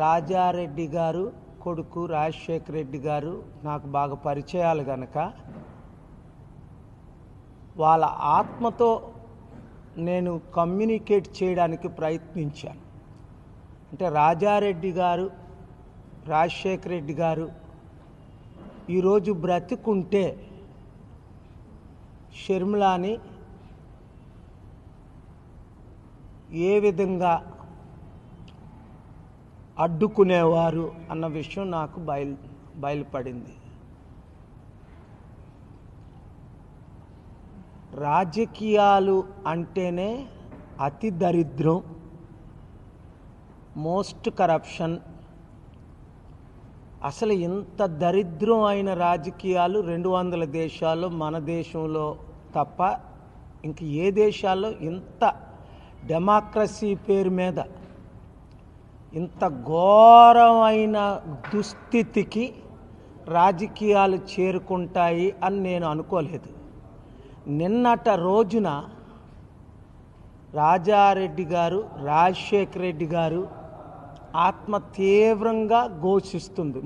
రాజారెడ్డి గారు కొడుకు రాజశేఖర రెడ్డి గారు నాకు బాగా పరిచయాలు గనక వాళ్ళ ఆత్మతో నేను కమ్యూనికేట్ చేయడానికి ప్రయత్నించాను. అంటే రాజారెడ్డి గారు రాజశేఖర రెడ్డి గారు ఈరోజు బ్రతికుంటే షర్మిలాని ఏ విధంగా అడ్డుకునేవారు అన్న విషయం నాకు బయలుపడింది. రాజకీయాలు అంటేనే అతి దరిద్రం, మోస్ట్ కరప్షన్. అసలు ఇంత దరిద్రం అయిన రాజకీయాలు 200 దేశాల్లో మన దేశంలో తప్ప ఇంక ఏ దేశాల్లో ఇంత డెమోక్రసీ పేరు మీద ఇంత ఘోరమైన దుస్థితికి రాజకీయాలు చేరుకుంటాయి అని నేను అనుకోలేదు. నిన్నట రోజున రాజారెడ్డి గారు రాజశేఖర రెడ్డి గారు ఆత్మ తీవ్రంగా ఘోషిస్తుంది.